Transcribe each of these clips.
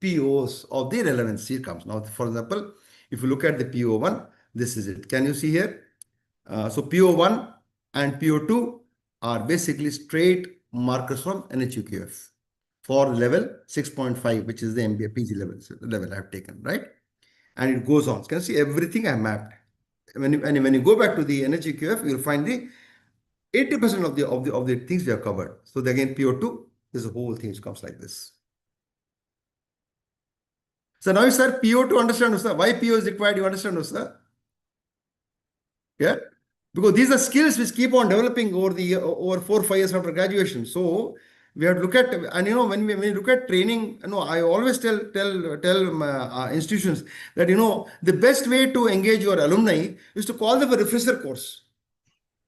POs of the relevancy comes. Now, for example, if you look at the PO1, this is it. Can you see here? So PO1 and PO2 are basically straight markers from NHUQF for level 6.5, which is the MBA PG level I have taken, right? And it goes on. Can you see everything I mapped? When you go back to the NHUQF, you'll find the 80% of the things we have covered. So again, PO2, this whole thing comes like this. So now, sir, PO to understand, sir, why PO is required, you understand, sir? Yeah, because these are skills which keep on developing over 4 or 5 years after graduation. So we have to look at, and when we look at training, I always tell institutions that the best way to engage your alumni is to call them a refresher course,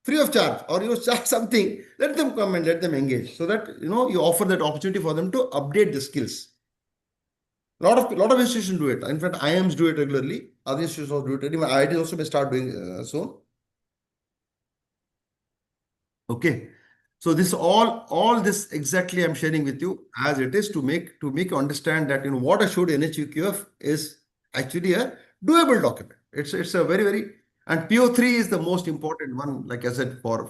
free of charge, or you charge something. Let them come and let them engage, so that you offer that opportunity for them to update the skills. Lot of institutions do it. In fact, IIMs do it regularly. Other institutions also do it. Even IITs also may start doing soon. Okay. So this all this exactly I'm sharing with you as it is to make you understand that what I showed NHUQF is actually a doable document. It's a very and PO3 is the most important one, like I said, for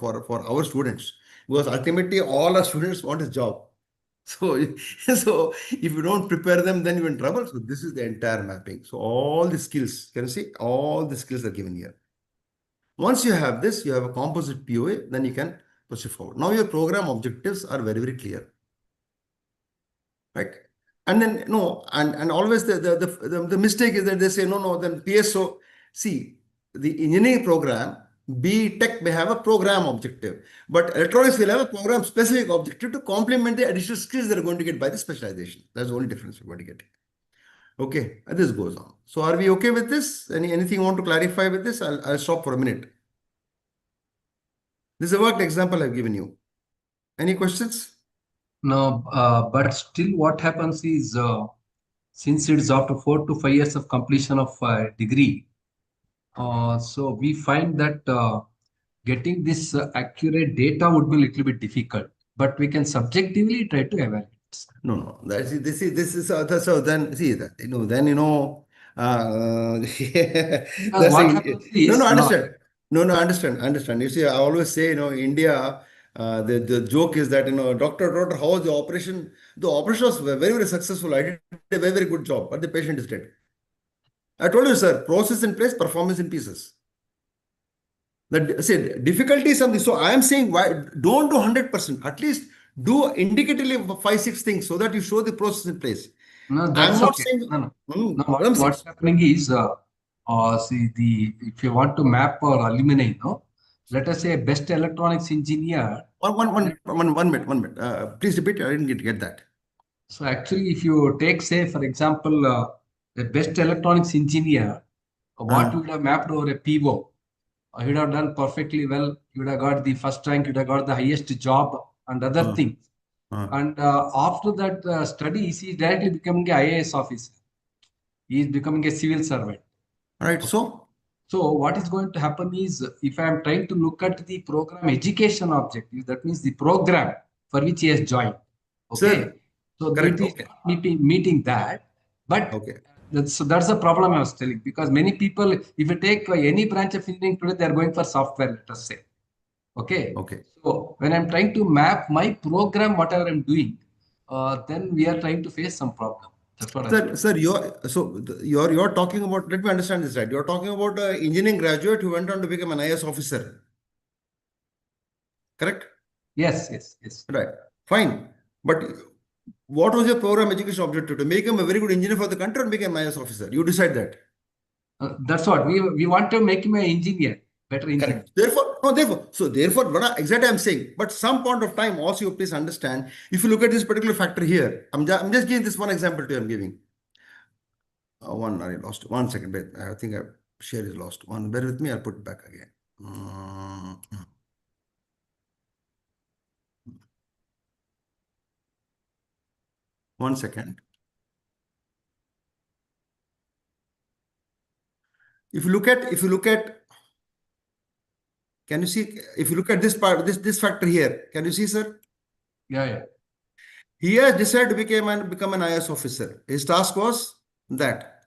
our students, because ultimately all our students want a job. So, so if you don't prepare them, then you're in trouble. So this is the entire mapping. So all the skills, can you see? All the skills are given here. Once you have this, you have a composite POA, then you can proceed forward. Now your program objectives are very clear, right? And then and always the mistake is that they say no, then PSO. See, the engineering program, B Tech may have a program objective, but electronics will have a program specific objective to complement the additional skills they're going to get by the specialization. That's the only difference we're going to get. Okay, and this goes on. So are we okay with this? Anything you want to clarify with this? I'll stop for a minute. This is a worked example I've given you. Any questions? No, but still what happens is, since it's after 4 to 5 years of completion of degree, so we find that getting this accurate data would be a little bit difficult, but we can subjectively try to evaluate. No. This is so then see that Because that's what a, happens is, understand. No, understand. You see, I always say, India, the joke is that, doctor, how was the operation? The operation was very successful. I did a very good job, but the patient is dead. I told you, sir, process in place, performance in pieces. See, difficulty is something. So I am saying, why don't do 100%. At least do indicatively 5, 6 things so that you show the process in place. no, I'm that's not okay. saying. No. What I'm saying. What's happening is, see, if you want to map or eliminate, let us say best electronics engineer. One minute. Please repeat. I didn't get that. So actually, if you take, say, for example, the best electronics engineer, what you would have mapped over a PO, he would have done perfectly well. You would have got the first rank, you would have got the highest job and other things. And after that studies, he is directly becoming a IAS officer. He is becoming a civil servant. All right. Okay. So what is going to happen is, if I am trying to look at the program education objective, that means the program for which he has joined. Okay. Sir, So correct. it is not meeting that. But Okay. that's the problem I was telling, because many people, if you take any branch of engineering today, they are going for software, let us say. Okay. So when I'm trying to map my program, whatever I'm doing, then we are trying to face some problem. That's what Sir, you're talking about, let me understand this right. You're talking about an engineering graduate who went on to become an IAS officer. Correct? Yes. Right. Fine. But what was your program education objective? To make him a very good engineer for the country or make him an IAS officer? You decide that. That's what we want to make him an engineer, better engineer. Correct. Therefore, what exactly I'm saying. But some point of time, also you please understand. If you look at this particular factor here, I'm just giving this one example to you. I'm giving. I lost 1 second. Wait, I think I share is lost. Bear with me. I'll put it back again. 1 second. If you look at, can you see? If you look at this part, this factor here, can you see, sir? Yeah. He has decided to become an IS officer. His task was that,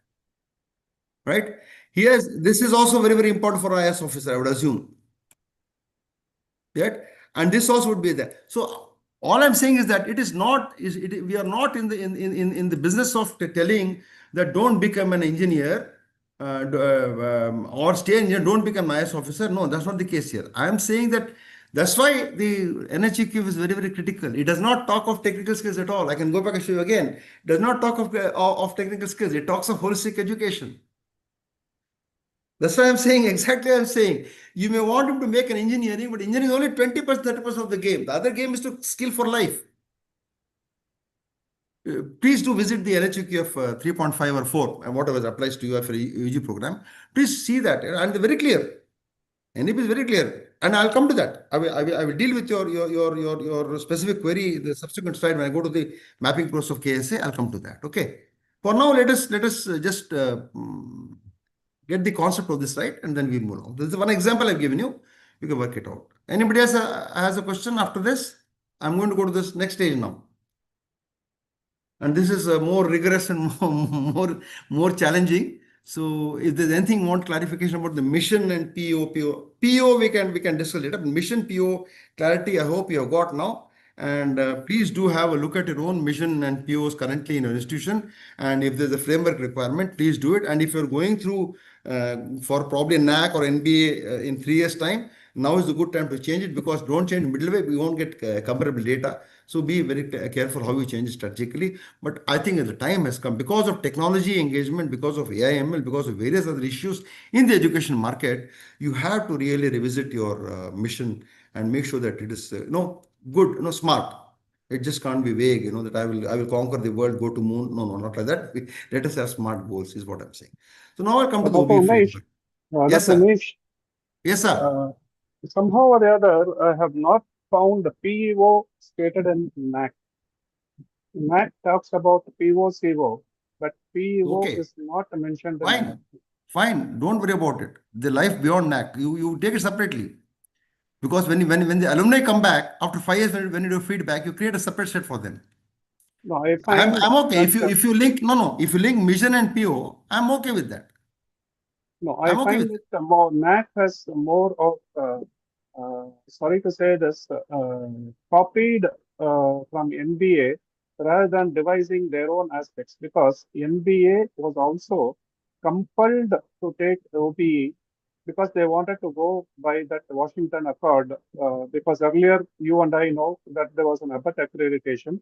right? This is also very, very important for IS officer, I would assume. Right? And this also would be there. So all I'm saying is that it is not, we are not in the business of telling that don't become an engineer or stay engineer, don't become an IS officer. No, that's not the case here. I am saying that that's why the NHEQ is very, very critical. It does not talk of technical skills at all. I can go back and show you again. It does not talk of technical skills. It talks of holistic education. That's why I'm saying exactly. I'm saying you may want him to make an engineering, but engineering is only 20%, 30% of the game. The other game is to skill for life. Please do visit the NHUQF 3.5 or 4, and whatever applies to your UG program. Please see that, and they're very clear. NEP is very clear, and I'll come to that. I will deal with your specific query the subsequent slide when I go to the mapping process of KSA. I'll come to that. Okay. For now, let us just get the concept of this right, and then we move on. This is one example I've given you. You can work it out. Anybody else has a question after this? I'm going to go to this next stage now. And this is more rigorous and more challenging. So if there's anything you want clarification about the mission and PO we can discuss later. But mission PO clarity, I hope you have got now. And please do have a look at your own mission and POs currently in your institution. And if there's a framework requirement, please do it. And if you're going through for probably NAC or NBA in 3 years' time, now is a good time to change it, because don't change middle way, we won't get comparable data. So be very careful how you change strategically. But I think the time has come because of technology engagement, because of AI, ML, because of various other issues in the education market. You have to really revisit your mission and make sure that it is good, smart. It just can't be vague, that I will conquer the world, go to moon. No, not like that. Let us have smart goals, is what I'm saying. So now I'll come to the Dr. OB Umesh, framework. Yes, Dr. sir. Umesh, Yes, sir. uh, somehow or the other, I have not found the PEO stated in NAC. NAC talks about PO, CO, but PEO Okay. is not mentioned in NAC. Fine. Fine. Don't worry about it. The life beyond NAC, you take it separately. Because when the alumni come back after 5 years, when you do feedback, you create a separate set for them. No, I I'm find I'm okay. that If you link if you link mission and PO, I'm okay with that. no, I I'm okay find with it. that more NAC has more of sorry to say this, copied from NBA rather than devising their own aspects, because NBA was also compelled to take OBE because they wanted to go by that Washington Accord. Because earlier you and I know that there was an ABET accreditation.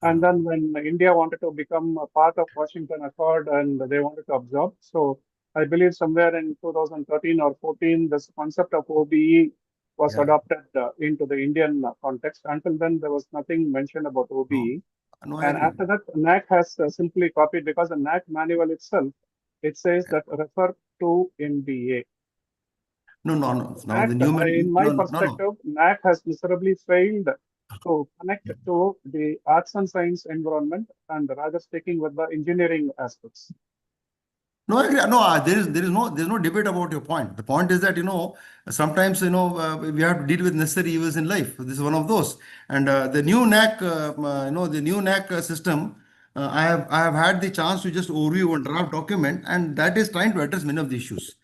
And then when India wanted to become a part of Washington Accord and they wanted to absorb, so I believe somewhere in 2013 or 14, this concept of OBE was Yeah. adopted into the Indian context. Until then, there was nothing mentioned about No, OBE. no, I And agree. after that, NAC has simply copied, because the NAC manual itself, it says that refer to NBA. No, no, no. Now NAC, the new in my no, no, no. perspective, NAC has miserably failed to connect to the arts and science environment and rather sticking with the engineering aspects. No, I agree. No, there is no debate about your point. The point is that sometimes we have to deal with necessary evils in life. This is one of those. And the new NAC, the new NAC system. I have had the chance to just overview one draft document, and that is trying to address many of the issues.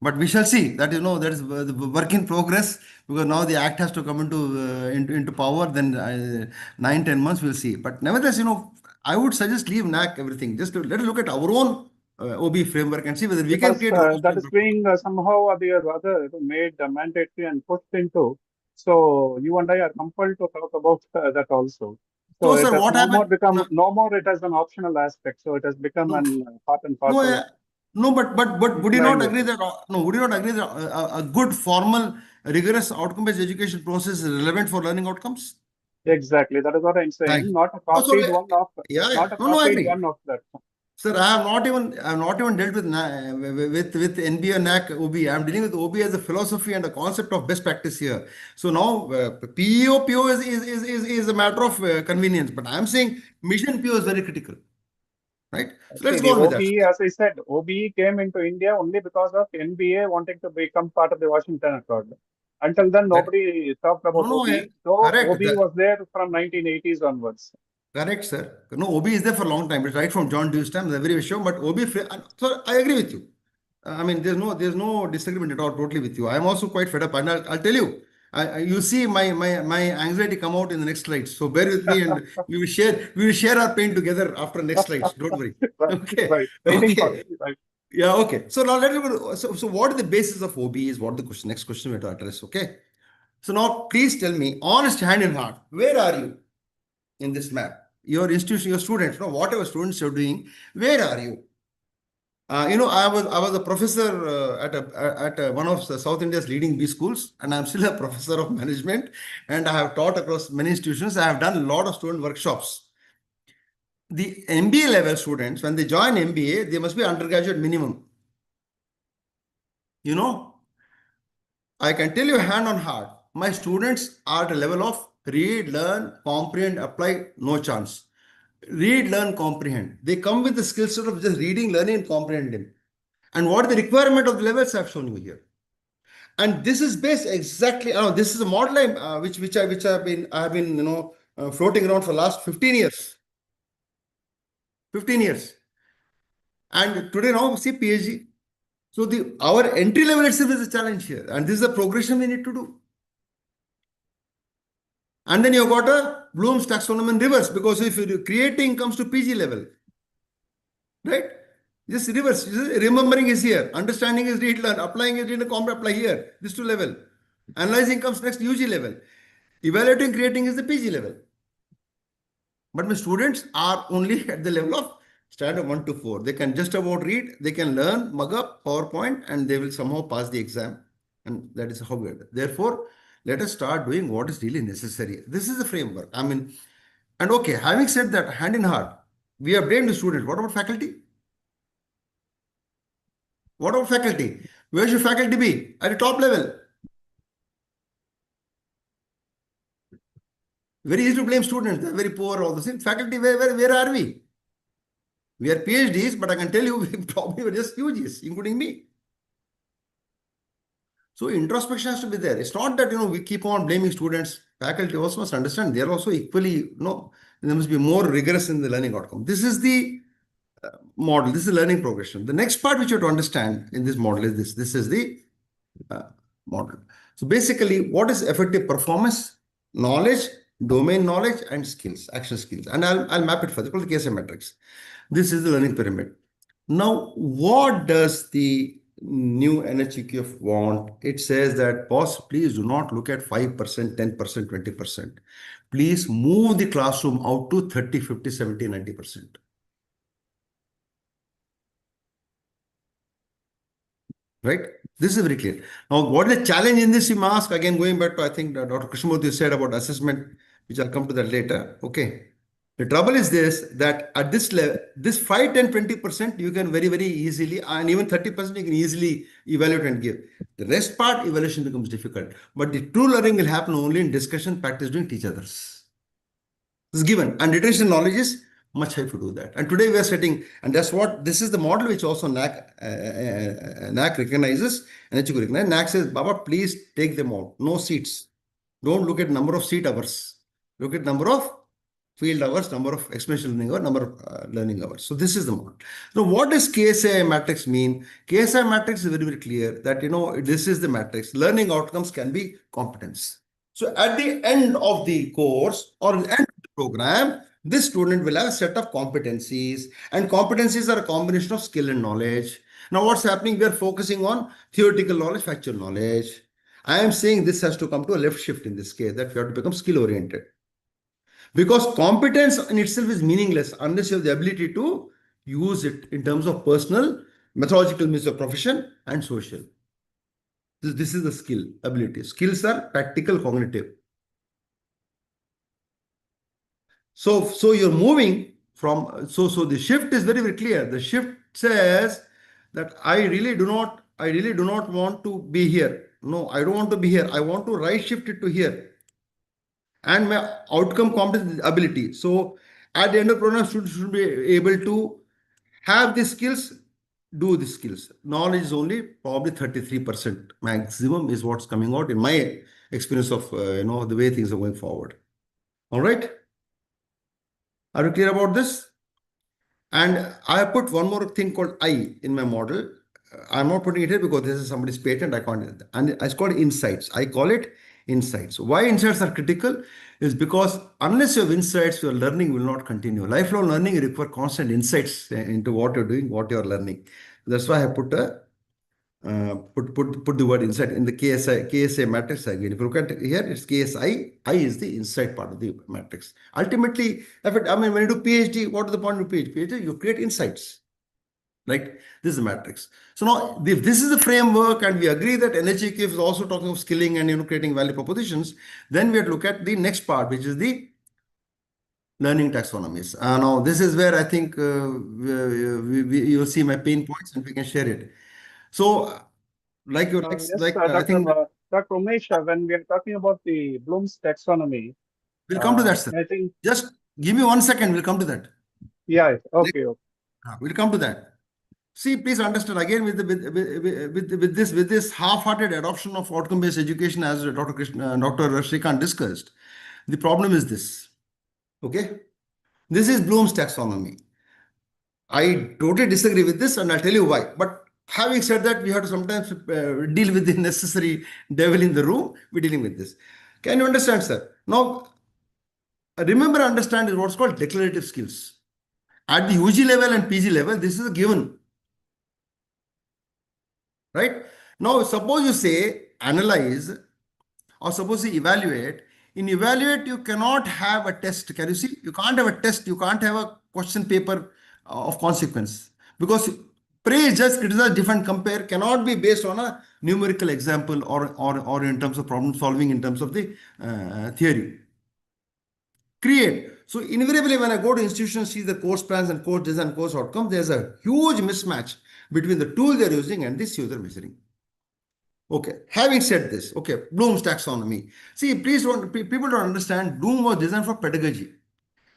But we shall see. That is the work in progress, because now the act has to come into power. Then 9, 10 months we'll see. But nevertheless, I would suggest leave NAC everything. Just let us look at our own OB framework and see whether we can Because create our own that is framework. being somehow or the other made mandatory and pushed into. So you and I are compelled to talk about that also. So So, it sir, has what no more happened? become No, no more. It has an optional aspect. So it has become no, an part and no, parcel of no, but would you inclined not agree learning. that no? Would you not agree that a good formal, rigorous outcome-based education process is relevant for learning outcomes? Exactly. That is what I'm Right. saying. Not a No, so copied one of, yeah, not yeah. a No, I copied agree. one of that. Sir, I have not even dealt with NB or NAC OB. I'm dealing with OB as a philosophy and a concept of best practice here. So now PO is a matter of convenience, but I'm saying mission PO is very critical, right? So See, let's the go on with that. OBE, as I said, OBE came into India only because of NBA wanting to become part of the Washington Accord. Until then, That nobody talked no, about no, OBE, though correct. OBE was there from 1980s onwards. Correct, sir. No, OB is there for a long time. It's right from John Dewey's time. They're very sure, but OB. So I agree with you. I mean, there's no disagreement at all. Totally with you. I'm also quite fed up, and I'll tell you. You see my anxiety come out in the next slides. So bear with me, and we will share our pain together after the next slides. Don't worry. Right, Okay. right. Waiting for Okay. it. Right. Yeah. Okay. So now so what is the basis of OB is what the question. Next question we have to address. Okay. So now please tell me, honest hand in heart, where are you in this map? Your institution, your students, whatever students you're doing, where are you? I was a professor at one of the South India's leading B schools, and I'm still a professor of management, and I have taught across many institutions. I have done a lot of student workshops. The MBA level students, when they join MBA, they must be undergraduate minimum. You know, I can tell you hand on heart, my students are at a level of read, learn, comprehend, apply, no chance. Read, learn, comprehend. They come with the skill set of just reading, learning, and comprehending. And what the requirement of the levels I've shown you here. And this is based exactly. This is a model which I've been floating around for the last 15 years. 15 years. And today now see PhD. So our entry level itself is a challenge here, and this is a progression we need to do. And then you've got a Bloom's taxonomy in reverse, because if you're creating comes to PG level, right? Just reverse. Remembering is here. Understanding is read, learn. Applying is read, apply here. This two level. Analyzing comes next UG level. Evaluating, creating is the PG level. But my students are only at the level of standard 1 to 4. They can just about read, they can learn, mug up, PowerPoint, and they will somehow pass the exam. And that is how we are. Therefore, let us start doing what is really necessary. This is the framework. And okay, having said that, hand in heart, we have trained the students. What about faculty? What about faculty? Where should faculty be? At the top level. Very easy to blame students. They're very poor, all the same. Faculty, where are we? We are PhDs, but I can tell you, we probably were just UGs, including me. So introspection has to be there. It's not that, we keep on blaming students. Faculty also must understand they are also equally, they must be more rigorous in the learning outcome. This is the model. This is learning progression. The next part which you have to understand in this model is this. This is the model. So basically, what is effective performance? Knowledge, domain knowledge, and skills, action skills. And I'll map it further. Called the KSI matrix. This is the learning pyramid. Now, what does the new NHEQF want? It says that, boss, please do not look at 5%, 10%, 20%. Please move the classroom out to 30, 50, 70, 90%. Right? This is very clear. Now, what is the challenge in this? You may ask, again, going back to, I think, Dr. Krishnamurthy said about assessment, which I'll come to that later. Okay. The trouble is this, that at this level, this 5, 10, 20%, you can very, very easily, and even 30%, you can easily evaluate and give. The rest part, evaluation becomes difficult. But the true learning will happen only in discussion, practice, doing, teach others. This is given. And retention knowledge is much higher to do that. And today we are setting, and this is the model which also NAC recognizes, and HEI recognizes. NAC says, Baba, please take them out. No seats. Don't look at number of seat hours. Look at number of field hours, number of experiential learning hours, number of learning hours. So this is the model. So what does KSI matrix mean? KSI matrix is very, very clear that, this is the matrix. Learning outcomes can be competence. So at the end of the course or the end of the program, this student will have a set of competencies, and competencies are a combination of skill and knowledge. Now what's happening? We are focusing on theoretical knowledge, factual knowledge. I am saying this has to come to a left shift in this case, that we have to become skill oriented. Because competence in itself is meaningless unless you have the ability to use it in terms of personal, methodological means of profession and social. This is the skill, ability. Skills are practical, cognitive. So you're moving from, so the shift is very, very clear. The shift says that I really do not want to be here. No, I don't want to be here. I want to right shift it to here. And my outcome competence ability. So at the end of the program, students should be able to have the skills, do the skills. Knowledge is only probably 33% maximum is what's coming out in my experience of, the way things are going forward. All right. Are you clear about this? And I have put one more thing called I in my model. I'm not putting it here because this is somebody's patent. I can't. And it's called insights. I call it insights. Why insights are critical is because unless you have insights, your learning will not continue. Lifelong learning requires constant insights into what you're doing, what you're learning. That's why I put a put the word insight in the KSA matrix again. If you look at it here, it's KSI. I is the insight part of the matrix. Ultimately, I mean, when you do PhD, what is the point of PhD? PhD, you create insights. Right? This is the matrix. So now, if this is the framework, and we agree that NHEQ is also talking of skilling and creating value propositions, then we have to look at the next part, which is the learning taxonomies. Now, this is where I think you'll see my pain points, and we can share it. So, like your next, Yes, like I think Dr. Umesh, when we are talking about the Bloom's taxonomy, we'll come to that, sir. I think, Just give me 1 second. We'll come to that. yeah, okay, okay. We'll come to that. See, please understand again with this half-hearted adoption of outcome-based education, as Dr. Srikanth discussed. The problem is this. Okay, this is Bloom's taxonomy. I totally disagree with this, and I'll tell you why. But having said that, we have to sometimes deal with the necessary devil in the room. We're dealing with this. Can you understand, sir? Now, remember, understand is what's called declarative skills. At the UG level and PG level, this is a given. Right? Now, suppose you say analyze, or suppose you evaluate. In evaluate, you cannot have a test. Can you see? You can't have a test. You can't have a question paper of consequence, because praise, just criticize, defend, compare cannot be based on a numerical example or in terms of problem solving in terms of the theory. Create. So invariably, when I go to institutions, see the course plans and course design, course outcome, there's a huge mismatch between the tool they're using and this user measuring. Okay, having said this, okay, Bloom's taxonomy. See, people don't understand Bloom was designed for pedagogy.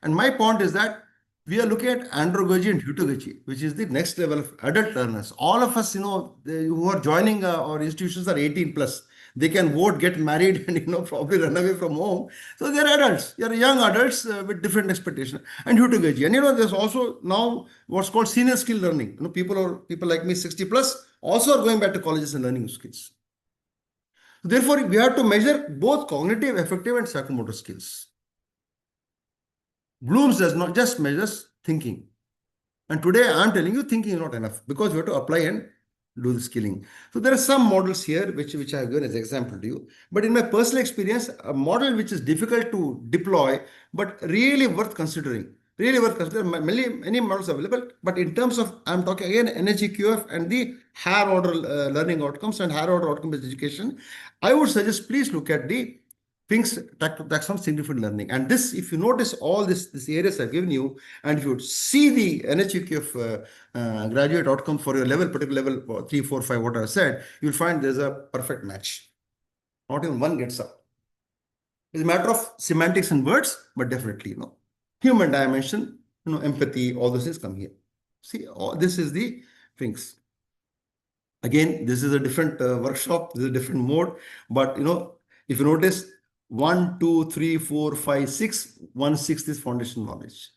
And my point is that we are looking at andragogy and heutagogy, which is the next level of adult learners. All of us, who are joining our institutions are 18 plus. They can vote, get married, and probably run away from home. So they're adults. They're young adults with different expectations. And heutagogy. And there's also now what's called senior skill learning. People like me, 60 plus, also are going back to colleges and learning skills. Therefore, we have to measure both cognitive, affective, and psychomotor skills. Bloom's does not just measures thinking. And today I'm telling you, thinking is not enough, because you have to apply and do the skilling. So there are some models here which I have given as example to you. But in my personal experience, a model which is difficult to deploy, but really worth considering. Really worth considering. Many models available, but in terms of, I'm talking again, NHEQF and the higher order learning outcomes and higher order outcome-based education, I would suggest please look at the things taxon significant learning. And this, if you notice all this areas I've given you, and if you would see the NHEQF graduate outcome for your level, particular level 3, 4, 5, what I said, you'll find there's a perfect match. Not even one gets up. It's a matter of semantics and words, but definitely, human dimension, empathy, all those things come here. See, this is the things. Again, this is a different workshop, this is a different mode, but if you notice, 1, 2, 3, 4, 5, 6, 1/6 is foundational knowledge.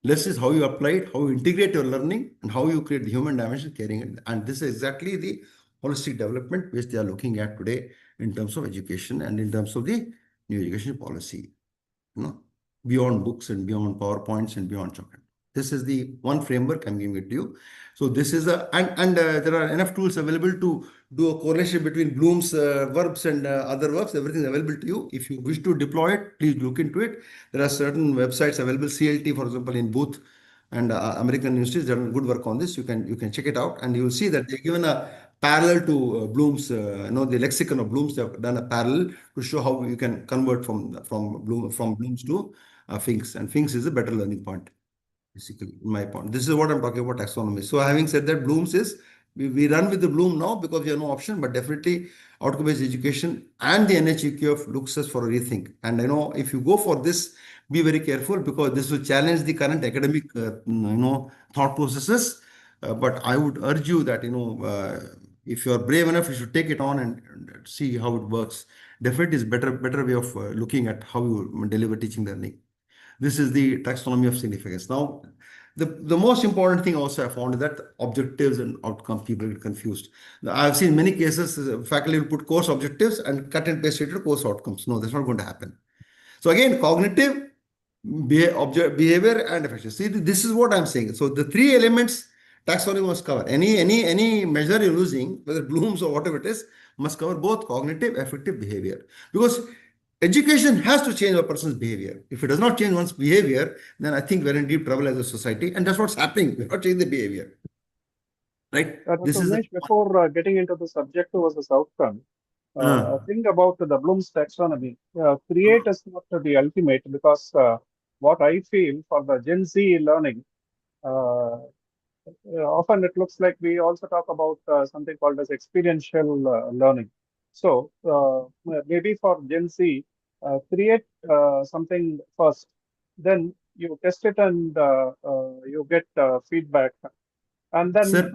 Less is how you apply it, how you integrate your learning, and how you create the human dimension carrying it. And this is exactly the holistic development which they are looking at today in terms of education and in terms of the new education policy. Beyond books and beyond PowerPoints and beyond chocolate. This is the one framework I'm giving it to you. So this is there are enough tools available to do a correlation between Bloom's verbs and other verbs. Everything is available to you. If you wish to deploy it, please look into it. There are certain websites available. CLT, for example, in Booth and American universities, they've done good work on this. You can check it out, and you will see that they've given a parallel to Bloom's. The lexicon of Bloom's. They've done a parallel to show how you can convert from Bloom's to Finks, and Finks is a better learning point. Basically, in my point. This is what I'm talking about taxonomy. So having said that, Bloom's is, we run with the Bloom now because we have no option, but definitely outcome-based education and the NHEQF looks us for a rethink. And if you go for this, be very careful, because this will challenge the current academic, thought processes. But I would urge you that, if you are brave enough, you should take it on and see how it works. Definitely is better way of looking at how you deliver teaching learning. This is the taxonomy of significance. Now, the most important thing also I found is that objectives and outcomes people get confused. Now, I've seen many cases faculty will put course objectives and cut and paste it to course outcomes. No, that's not going to happen. So again, cognitive, behavior, and affection. See, this is what I'm saying. So the three elements taxonomy must cover. Any measure you're using, whether Bloom's or whatever it is, must cover both cognitive, affective, behavior. Because education has to change a person's behavior. If it does not change one's behavior, then I think we're in deep trouble as a society, and that's what's happening. We're not changing the behavior, right? This Dr. is the Umesh, before getting into the subject versus outcome, think about the Bloom's taxonomy. Create is not the ultimate because what I feel for the Gen Z learning, often it looks like we also talk about something called as experiential learning. So maybe for Gen Z, create something first, then you test it and you get feedback. And then sir.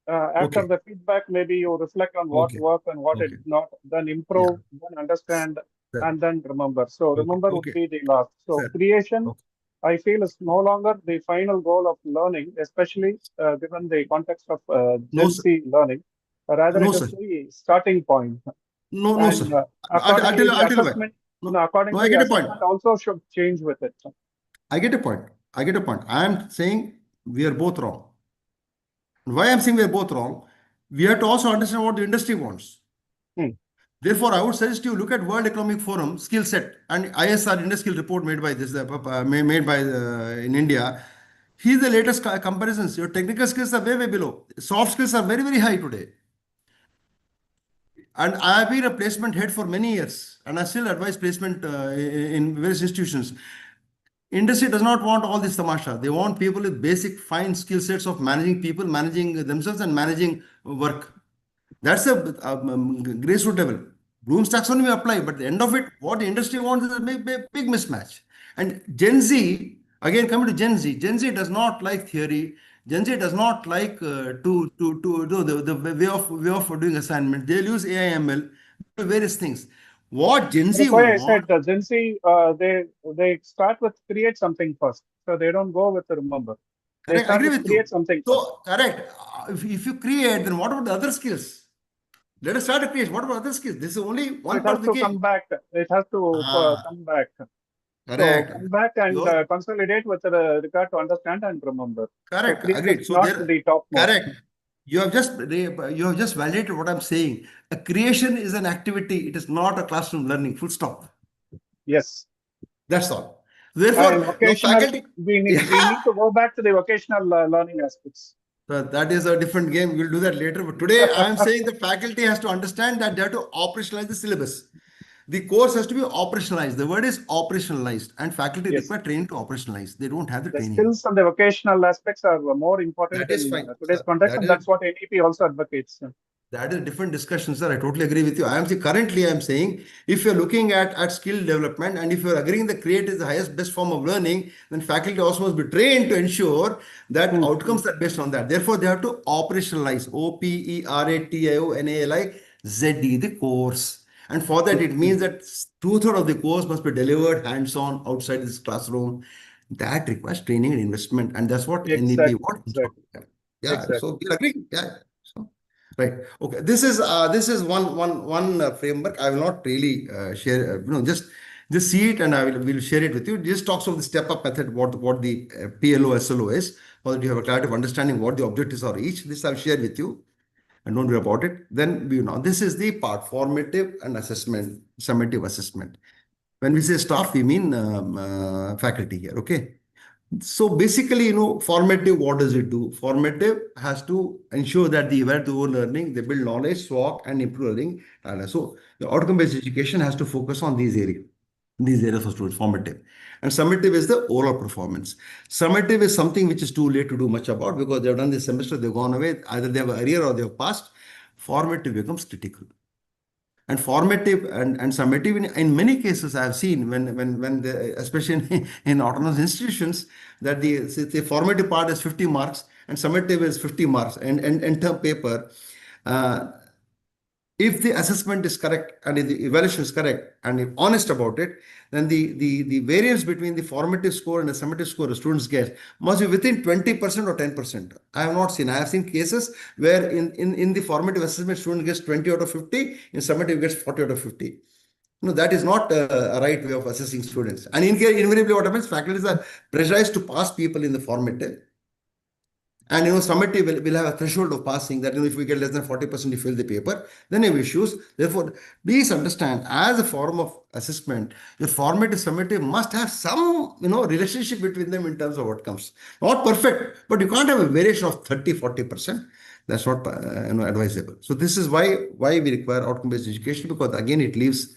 after Okay, the feedback, maybe you reflect on what okay, worked and what it okay. did not, then Yeah, improve, then understand, sir. and then remember. So Okay, remember would okay, be the last. So sir. creation, Okay. I feel, is no longer the final goal of learning, especially given the context of No, Gen sir. Z learning. Rather, No, it is sir. the starting point. No, no, sir. And I'll tell accordingly, you, the I'll tell you why. assessment, No, no, accordingly, I the get a point. assessment also should change with it. I get a point. I get a point. I am saying we are both wrong. Why I'm saying we are both wrong? We have to also understand what the industry wants. Hmm. Therefore, I would suggest you look at World Economic Forum skill set and ISR India skill report made by this made by in India. Here's the latest comparisons. Your technical skills are way way below. Soft skills are very very high today. And I have been a placement head for many years, and I still advise placement in various institutions. Industry does not want all this tamasha. They want people with basic fine skill sets of managing people, managing themselves, and managing work. That's a grassroots level. Bloom's taxonomy apply, but at the end of it, what the industry wants is a big mismatch. And Gen Z, again coming to Gen Z, Gen Z does not like theory. Gen Z does not like to do the way of doing assignment. They'll use AI ML, do various things. What Gen Z That's why I want, said the Gen Z, they start with create something first. So they don't go with the remember. They correct, I start agree with with create you. something first. So correct. If you create, then what about the other skills? Let us start to create. What about other skills? This is only So it one part has of the to come game. back. It has to Ah, come back. So correct. come back and You're consolidate with regard to understand and remember. So correct. create is Agreed. So not there, the topmost. correct. You have just validated what I'm saying. A creation is an activity. It is not a classroom learning. Full stop. Yes. That's all. And Therefore, your vocational, faculty. we need to go back to the vocational learning aspects. So that is a different game. We'll do that later. But today, I'm saying the faculty has to understand that they have to operationalize the syllabus. The course has to be operationalized. The word is operationalized, and faculty Yes. require training to operationalize. They don't have the The training. skills and the vocational aspects are more important That is in fine, today's sir. context, That and is that's what NEP also advocates. That is a different discussion, sir. I totally agree with you. I am saying currently I'm saying if you're looking at skill development and if you're agreeing the create is the highest best form of learning, then faculty also must be trained to ensure that Hmm. outcomes are based on that. Therefore, they have to operationalize OPERATIONALIZE the course. And for that, it means that two-thirds of the course must be delivered hands-on outside this classroom. That requires training and investment, and that's what NEP Exactly, wants. exactly, Yeah, so exactly. we agree. Yeah. So. Right. Okay. This is one framework. I will not really share. Just see it, and will share it with you. Just talks of the step up method. What the PLO SLO is, so that you have a clarity of understanding what the objectives are each. This I'll share with you, and don't worry about it. Then this is the part formative and assessment, summative assessment. When we say staff, we mean faculty here. Okay. So basically, formative, what does it do? Formative has to ensure that the event over learning, they build knowledge, swap, and improve learning. And so the outcome-based education has to focus on these areas for students, formative. And summative is the overall performance. Summative is something which is too late to do much about because they've done this semester, they've gone away, either they have a career or they've passed. Formative becomes critical. And formative and summative in many cases I have seen when especially in autonomous institutions that the formative part is 50 marks and summative is 50 marks and term paper. uh, if the assessment is correct and if the evaluation is correct and if honest about it, then the variance between the formative score and the summative score the students get must be within 20% or 10%. I have not seen. I have seen cases where in the formative assessment, student gets 20 out of 50, in summative gets 40 out of 50. No, that is not a right way of assessing students. And invariably, what happens, faculties are pressurized to pass people in the formative. And summative will have a threshold of passing that if we get less than 40%, you fill the paper, then you have issues. Therefore, please understand, as a form of assessment, your formative summative must have some relationship between them in terms of outcomes. Not perfect, but you can't have a variation of 30-40%. That's not advisable. So this is why we require outcome-based education, because again it leaves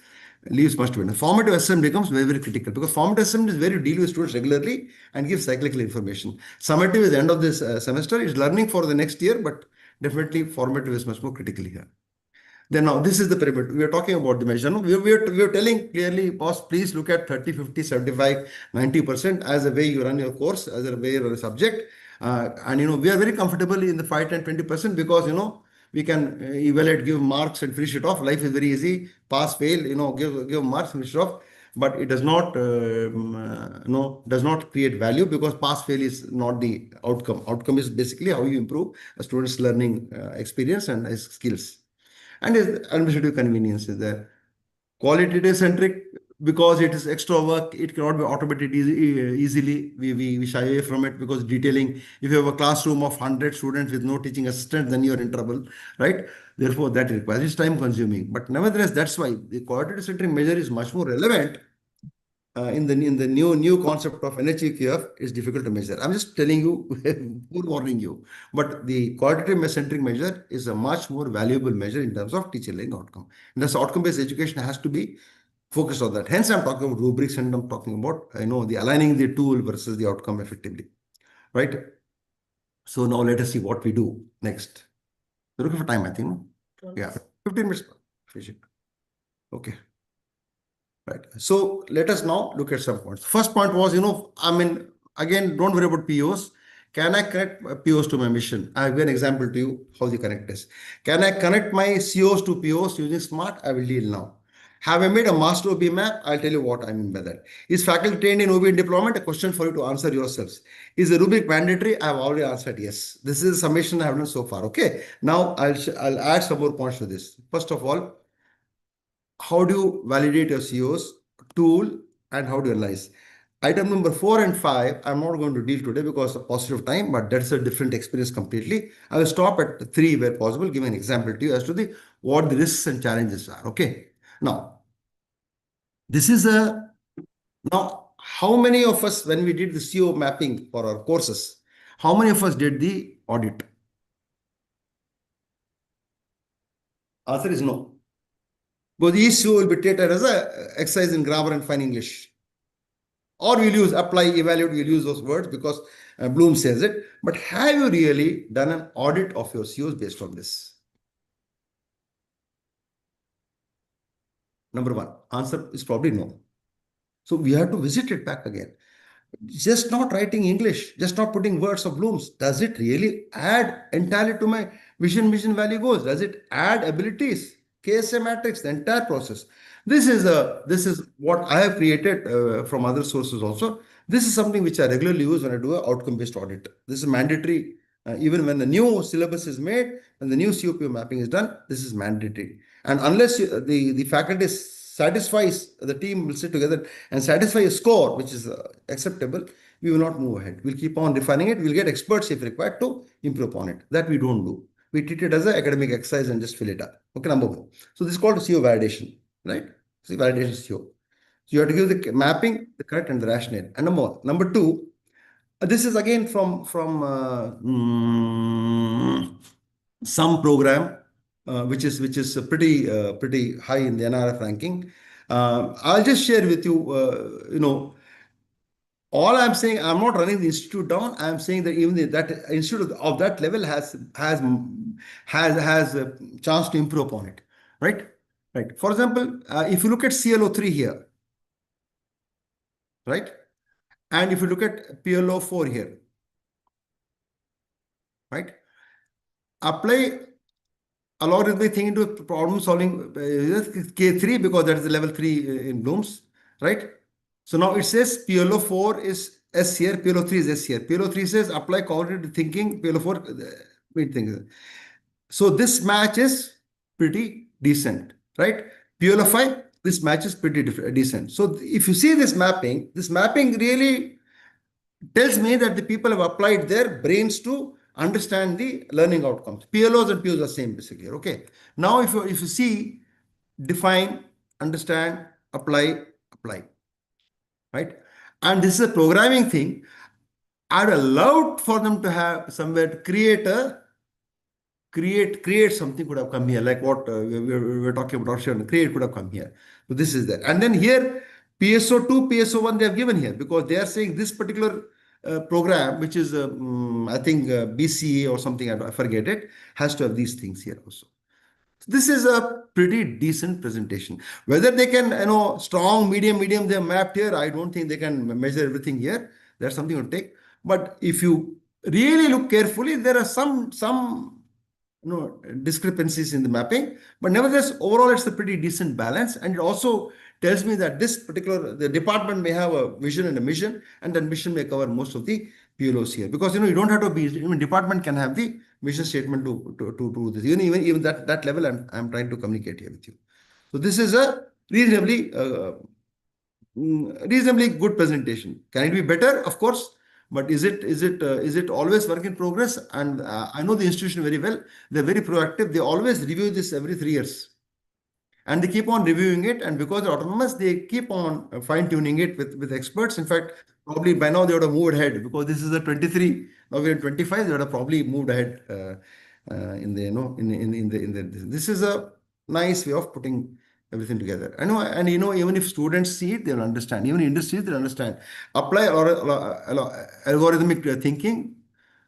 much to be done. Formative assessment becomes very, very critical, because formative assessment is where you deal with students regularly and give cyclical information. Summative is the end of this semester. It's learning for the next year, but definitely formative is much more critical here. Then now this is the pyramid. We are talking about the measure. No? We are telling clearly, boss, please look at 30, 50, 75, 90% as a way you run your course, as a way you run a subject. And we are very comfortable in the 5, 10, 20% because we can evaluate, give marks and finish it off. Life is very easy. Pass, fail, give marks, finish it off. But it does not, does not create value, because pass fail is not the outcome. Outcome is basically how you improve a student's learning experience and his skills. And his administrative convenience is there. Qualitative centric, because it is extra work, it cannot be automated easily. We shy away from it because detailing. If you have a classroom of 100 students with no teaching assistant, then you are in trouble, right? Therefore, that requires, it's time consuming. But nevertheless, that's why the qualitative centric measure is much more relevant. In the new concept of NHEQF is difficult to measure. I'm just telling you, forewarning you. But the qualitative centric measure is a much more valuable measure in terms of teacher learning outcome. And thus, outcome-based education has to be focused on that. Hence, I'm talking about rubrics and I'm talking about the aligning the tool versus the outcome effectively, right? So now let us see what we do next. We're looking for time, I think. No? Yeah, 15 minutes. Okay. Right. So let us now look at some points. First point was, again, don't worry about POs. Can I connect POs to my mission? I have an example to you how the connect is. Can I connect my COs to POs using SMART? I will deal now. Have I made a master OB map? I'll tell you what I mean by that. Is faculty trained in OB deployment? A question for you to answer yourselves. Is the rubric mandatory? I have already answered yes. This is a summation I have done so far. Okay. Now I'll add some more points to this. First of all, how do you validate your COs, tool, and how do you analyze? Item number 4 and 5, I'm not going to deal today because of positive time, but that's a different experience completely. I will stop at 3 where possible, give an example to you as to what the risks and challenges are. Okay. Now, this is how many of us, when we did the CO mapping for our courses, how many of us did the audit? Answer is no. Because each CO will be treated as a exercise in grammar and fine English. Or we'll use apply, evaluate, we'll use those words because Bloom says it. But have you really done an audit of your COs based on this? Number 1, answer is probably no. So we have to visit it back again. Just not writing English, just not putting words of Bloom's. Does it really add entirely to my vision, mission, value, goals? Does it add abilities? KSA matrix, the entire process. This is what I have created from other sources also. This is something which I regularly use when I do an outcome-based audit. This is mandatory. Even when the new syllabus is made and the new COPO mapping is done, this is mandatory. And unless the faculty satisfies, the team will sit together and satisfy a score which is acceptable, we will not move ahead. We'll keep on refining it. We'll get experts if required to improve upon it. That we don't do. We treat it as an academic exercise and just fill it up. Okay, number 1. So this is called CO validation, right? See, validation is CO. So you have to give the mapping, the correct, and the rationale. And number 2, this is again from some program which is pretty high in the NRF ranking. I'll just share with you. All I'm saying, I'm not running the institute down. I'm saying that even that institute of that level has a chance to improve upon it, right? Right. For example, if you look at CLO3 here, right, and if you look at PLO4 here, right, apply algorithmic thing into problem solving K3 because that is the level 3 in Bloom's, right? So now it says PLO4 is S here, PLO3 is S here. PLO3 says apply cognitive thinking, PLO4 mid thinking. So this match is pretty decent, right? PLO5, this match is pretty decent. So if you see this mapping really tells me that the people have applied their brains to understand the learning outcomes. PLOs and POs are same basically. Okay. Now if you see define, understand, apply, right? And this is a programming thing. I'd allowed for them to have somewhere to create something could have come here, like what we were talking about. Create could have come here. So this is there. And then here, PSO2, PSO1, they have given here because they are saying this particular program, which is, I think, BCA or something, I forget it, has to have these things here also. This is a pretty decent presentation. Whether they can, strong, medium, they have mapped here. I don't think they can measure everything here. There's something to take. But if you really look carefully, there are some discrepancies in the mapping. But nevertheless, overall, it's a pretty decent balance. And it also tells me that the department may have a vision and a mission, and that mission may cover most of the PLOs here. Because, you don't have to be, even department can have the mission statement to this. Even that level, I'm trying to communicate here with you. So this is a reasonably good presentation. Can it be better? Of course. But is it always work in progress? And I know the institution very well. They're very proactive. They always review this every 3 years. And they keep on reviewing it. And because they're autonomous, they keep on fine-tuning it with experts. In fact, probably by now they would have moved ahead because this is a 23. Now we're in 25. They would have probably moved ahead in the. This is a nice way of putting everything together. I know, and even if students see it, they'll understand. Even industries, they'll understand. Apply algorithmic thinking.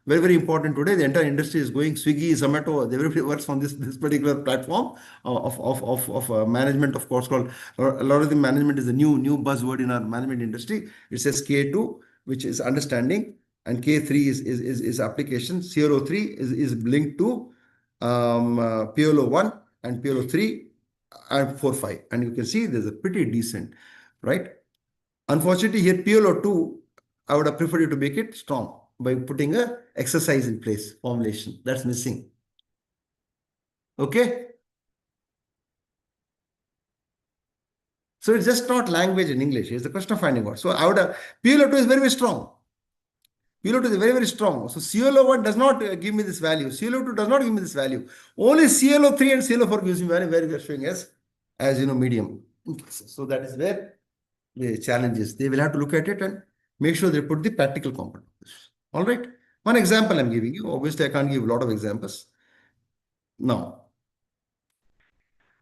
Very, very important today. The entire industry is going Swiggy, Zomato. Everybody works on this particular platform of management, of course, called algorithm management is a new buzzword in our management industry. It says K2, which is understanding, and K3 is application. CLO3 is linked to PLO1 and PLO3 and 4, 5. And you can see there's a pretty decent, right? Unfortunately, here PLO2, I would have preferred you to make it strong by putting a exercise in place, formulation. That's missing. Okay. So it's just not language in English. It's the question of finding words. So I would have, PLO2 is very, very strong. PLO2 is very, very strong. So CLO1 does not give me this value. CLO2 does not give me this value. Only CLO3 and CLO4 gives me value, where we are showing as medium. So that is where the challenge is. They will have to look at it and make sure they put the practical component. All right. One example I'm giving you. Obviously, I can't give a lot of examples. Now,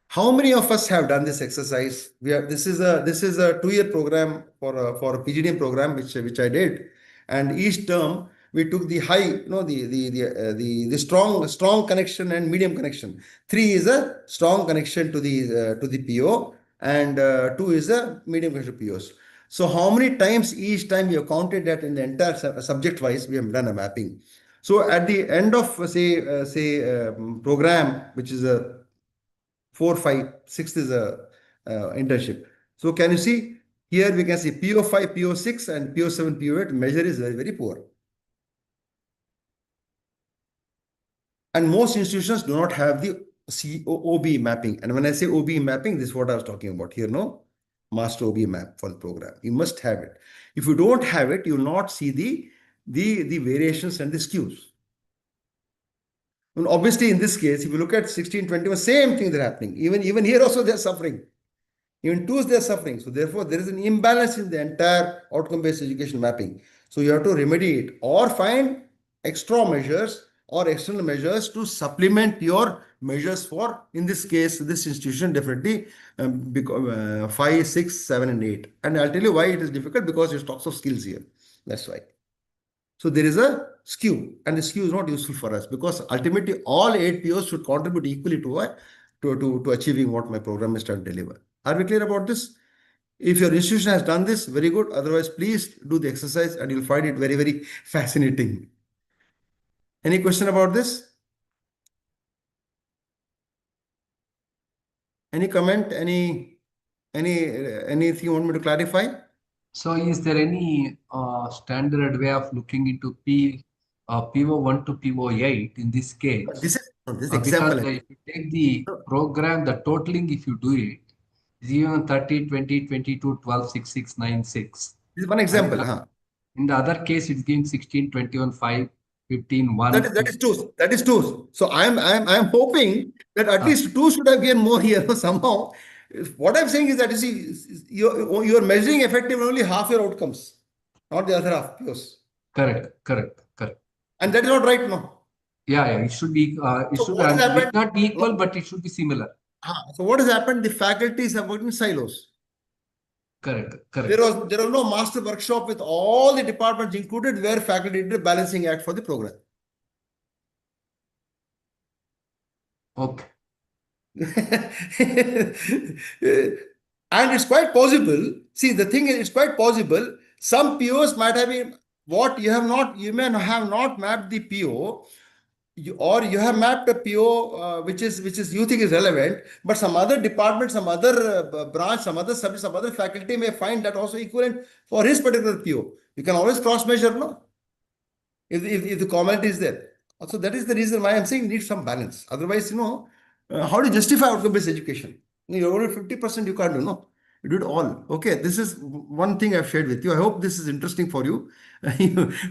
how many of us have done this exercise? This is a 2-year program for a PGDM program which I did, and each term we took the high, the strong connection and medium connection. 3 is a strong connection to the PO, and 2 is a medium connection to POs. So how many times each time we have counted that in the entire subject wise we have done a mapping. So at the end of program, which is a 4, 5, 6 is a internship. So can you see here we can see PO5, PO6 and PO7, PO8 measure is very, very poor. And most institutions do not have the OB mapping. And when I say OB mapping, this is what I was talking about here, no? Master OB map for the program. You must have it. If you don't have it, you will not see the variations and the skews. And obviously, in this case, if you look at 1621, same thing is happening. Even here also they're suffering. Even 2s, they're suffering. So therefore, there is an imbalance in the entire outcome-based education mapping. So you have to remedy it or find extra measures or external measures to supplement your measures for, in this case, this institution definitely 5, 6, 7, and 8. And I'll tell you why it is difficult, because there's talks of skills here. That's why. So there is a skew, and the skew is not useful for us, because ultimately all 8 POs should contribute equally to achieving what my program is trying to deliver. Are we clear about this? If your institution has done this, very good. Otherwise, please do the exercise and you'll find it very, very fascinating. Any question about this? Any comment? Anything you want me to clarify? So is there any standard way of looking into PO1 to PO8 in this case? This Because example. if you take the program, the totaling, if you do it, is even 30, 20, 22, 12, 6, 6, 9, 6. This is one And example. Huh? in the other case, it's giving 16, 21, 5, 15, 1. That is two. That is two. So I'm hoping that at least two should have gained more here somehow. What I'm saying is that you see, you're measuring effective only half your outcomes, not the other half. Yes. Correct. And that is not right now. Yeah, it should be, So what has happened? not be equal, but it should be similar. So what has happened? The faculties have worked in silos. Correct. There was no master workshop with all the departments included where faculty did a balancing act for the program. Okay. And it's quite possible. See, the thing is, it's quite possible. Some POs might have been what you have not, you may have not mapped the PO, or you have mapped a PO which is you think is relevant, but some other department, some other branch, some other subject, some other faculty may find that also equivalent for his particular PO. You can always cross measure, no? If the comment is there. Also, that is the reason why I'm saying need some balance. Otherwise, how do you justify outcome-based education? You're only 50%, you can't do, no. You do it all. Okay, this is one thing I've shared with you. I hope this is interesting for you.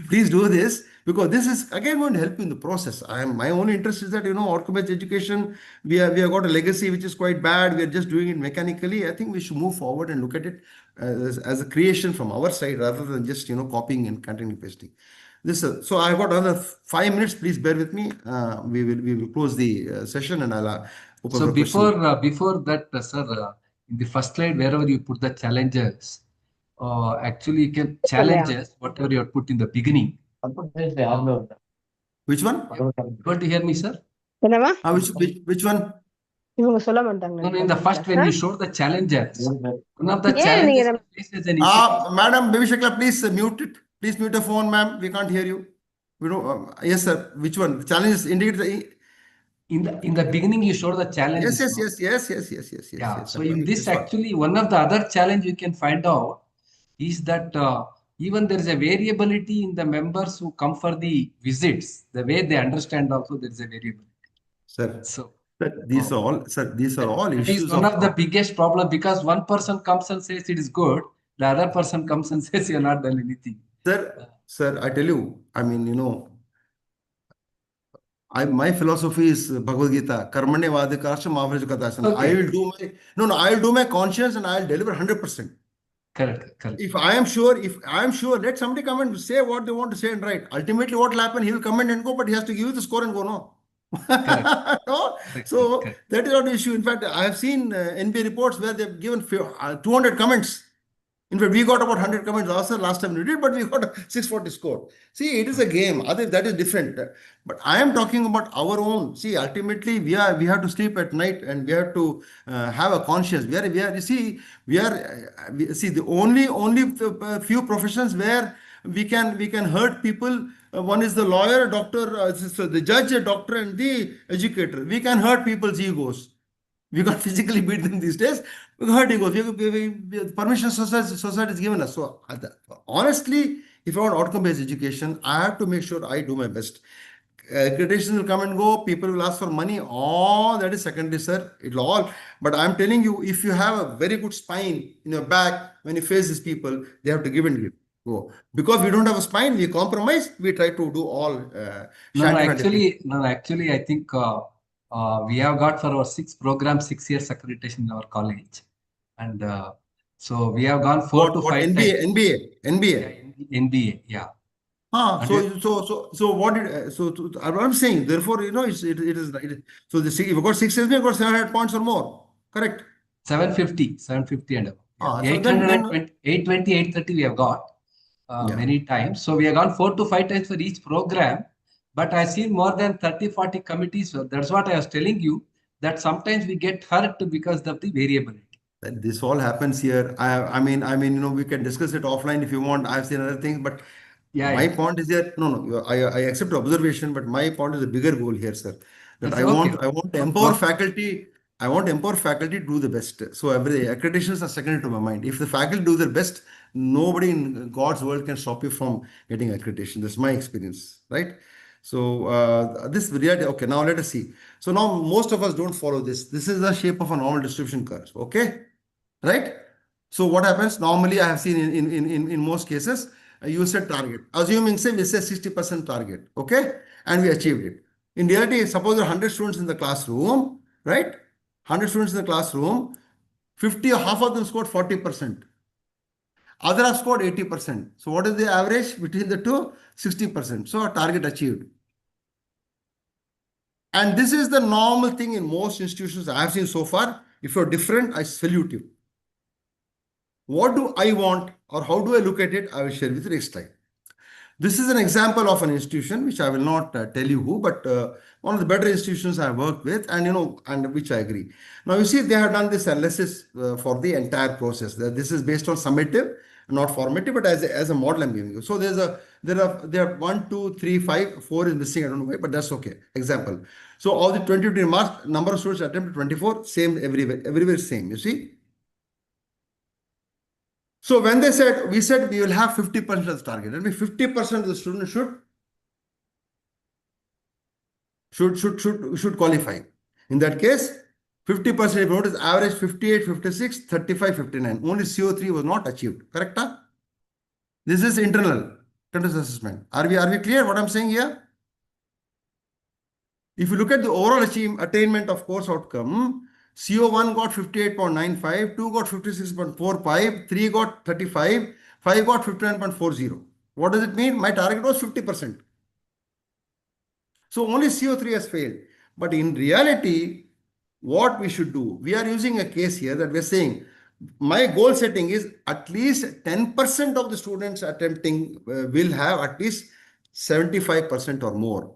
Please do this, because this is again going to help you in the process. My only interest is that, outcome-based education, we have got a legacy which is quite bad. We are just doing it mechanically. I think we should move forward and look at it as a creation from our side rather than just, copying and continuing pasting. So I've got another 5 minutes. Please bear with me. We will close the session, and I'll open So for questions. before that, sir, in the first slide, wherever you put the challenges, actually you can challenges whatever you have put in the beginning. Which one? You able to hear me, sir? என்னவா Which one? இவங்க சொல்ல மாட்டாங்க No, in the first when you showed the challenges, one of the ஏன் நீங்க challenges faces an institution. Madam Baby Shakla, please mute it. Please mute the phone, ma'am. We can't hear you. We don't. Yes, sir. Which one? Challenges indicate the. In the beginning, you showed the challenges. Yes. Yeah. So in this, actually, one of the other challenge you can find out is that even there is a variability in the members who come for the visits. The way they understand also there is a variability. Sir. So these are all that issues. is one of the biggest problem, because one person comes and says it is good, the other person comes and says you are not done anything. Sir, I tell you, I mean, my philosophy is Bhagavad Gita, Karmane Vadikasha Mahavajakatasana. Okay. I will do my conscience and I will deliver 100%. Correct. If I am sure, let somebody come and say what they want to say and write. Ultimately, what will happen? He will comment and go, but he has to give you the score and go, no. No? So Correct. that is not the issue. In fact, I have seen NBA reports where they've given 200 comments. In fact, we got about 100 comments last time we did, but we got a 640 score. See, it is a game. That is different. But I am talking about our own. See, ultimately, we have to sleep at night, and we have to have a conscience. See, the only few professions where we can hurt people. One is the lawyer, doctor, so the judge, a doctor, and the educator. We can hurt people's egos. We can't physically beat them these days. We hurt egos. Permission society is given us. So honestly, if I want outcome-based education, I have to make sure I do my best. Accreditation will come and go. People will ask for money. All that is secondary, sir. It'll all. But I'm telling you, if you have a very good spine in your back, when you face these people, they have to give and give. Go. Because we don't have a spine, we compromise. We try to do all. Actually, I think we have got for our 6 program 6 years accreditation in our college, and so we have gone 4 to 5 NBA. Yeah. So what I'm saying, therefore, it is so if you got 6 years, you got 700 points or more. Correct. 750 and above. So 820, 830 we have got many times. So we have gone 4 to 5 times for each program. But I've seen more than 30, 40 committees. So that's what I was telling you, that sometimes we get hurt because of the variability. This all happens here. I mean, we can discuss it offline if you want. I've seen other things, but my point is that I accept observation, but my point is a bigger goal here, sir. That I want to empower faculty. I want to empower faculty to do the best. So every accreditations are secondary to my mind. If the faculty do their best, nobody in God's world can stop you from getting accreditation. That's my experience, right? So this reality. Okay, now let us see. So now most of us don't follow this. This is the shape of a normal distribution curve. Okay, right? So what happens? Normally, I have seen in most cases, you set target. Assuming say we say 60% target. Okay, and we achieved it. In reality, suppose there are 100 students in the classroom, right? 100 students in the classroom, 50 or half of them scored 40%. Other have scored 80%. So what is the average between the two? 60%. So a target achieved. And this is the normal thing in most institutions I have seen so far. If you're different, I salute you. What do I want or how do I look at it? I will share with you next time. This is an example of an institution which I will not tell you who, but one of the better institutions I have worked with, and and which I agree. Now you see, they have done this analysis for the entire process. This is based on summative, not formative, but as a model I'm giving you. So there are 1, 2, 3, 5, 4 is missing. I don't know why, but that's okay. Example. So all the 20 marks, number of students attempted 24, same everywhere same. You see. So when we said we will have 50% of the target. That means 50% of the students should qualify. In that case, 50%, if you notice, average 58, 56, 35, 59. Only CO3 was not achieved. Correct? Huh? This is internal continuous assessment. Are we clear what I'm saying here? If you look at the overall attainment of course outcome, CO1 got 58.95, 2 got 56.45, 3 got 35, 5 got 59.40. What does it mean? My target was 50%. So only CO3 has failed. But in reality, what we should do, we are using a case here that we're saying, my goal setting is at least 10% of the students attempting will have at least 75% or more.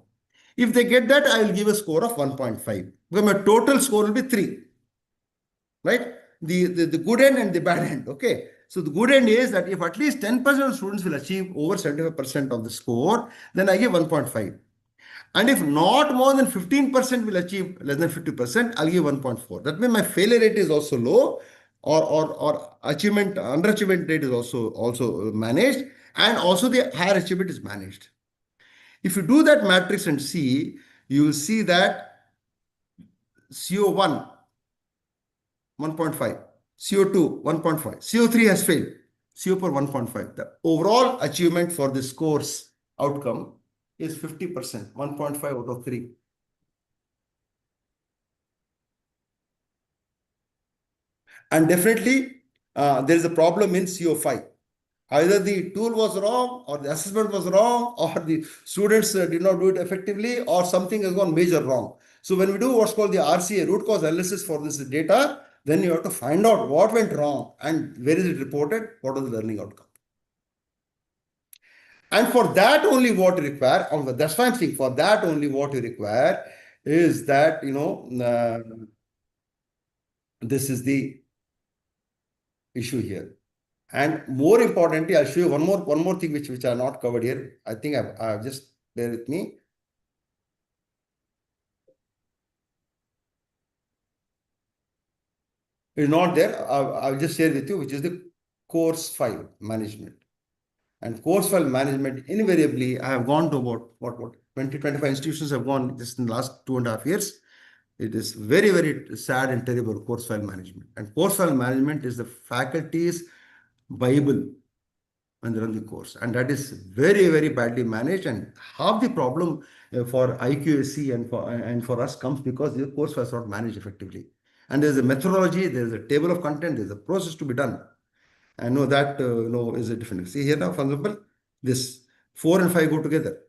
If they get that, I will give a score of 1.5. Because my total score will be 3. Right? The good end and the bad end. Okay. So the good end is that if at least 10% of students will achieve over 75% of the score, then I give 1.5. And if not more than 15% will achieve less than 50%, I'll give 1.4. That means my failure rate is also low, or underachievement rate is also managed, and also the higher achievement is managed. If you do that matrix and see, you will see that CO1 1.5, CO2 1.5, CO3 has failed, CO4 1.5. The overall achievement for this course outcome is 50%, 1.5 out of 3. And definitely there is a problem in CO5. Either the tool was wrong, or the assessment was wrong, or the students did not do it effectively, or something has gone major wrong. So when we do what's called the RCA, root cause analysis for this data, then you have to find out what went wrong and where is it reported, what was the learning outcome. And for that only what you require, that's why I'm saying for that only what you require is that, this is the issue here. And more importantly, I'll show you one more thing which I not covered here. I think I've just bear with me. It's not there. I'll just share with you, which is the course file management. And course file management, invariably, I have gone to about what 20, 25 institutions have gone just in the last 2.5 years. It is very, very sad and terrible, course file management. And course file management is the faculty's Bible when they run the course. And that is very, very badly managed. And half the problem for IQAC and for us comes because the course was not managed effectively. And there's a methodology, there's a table of content, there's a process to be done. I know that is a different. See here now, for example, this 4 and 5 go together.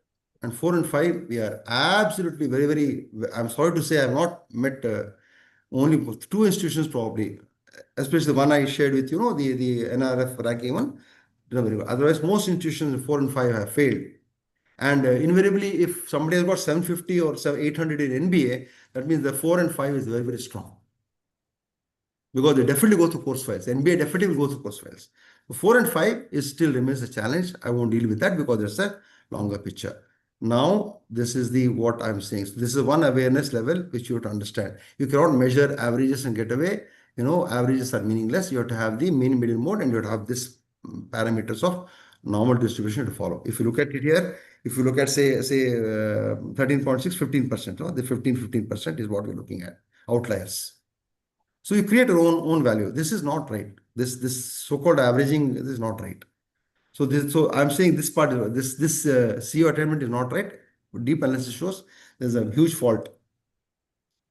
And 4 and 5, we are absolutely very, very, I'm sorry to say, I have not met only 2 institutions probably, especially the one I shared with you, the NRF ranking one. Otherwise, most institutions 4 and 5 have failed. And invariably, if somebody has got 750 or 800 in NBA, that means the 4 and 5 is very, very strong. Because they definitely go through course files. NBA definitely will go through course files. So 4 and 5 still remains a challenge. I won't deal with that because there's a longer picture. Now, this is the what I'm saying. So this is one awareness level which you have to understand. You cannot measure averages and get away. Averages are meaningless. You have to have the mean, median, mode, and you have to have this parameters of normal distribution to follow. If you look at it here, if you look at say 13.6, 15%, the 15% is what we're looking at, outliers. So you create your own value. This is not right. This so-called averaging, this is not right. So I'm saying this part, this CO attainment is not right. Deep analysis shows there's a huge fault.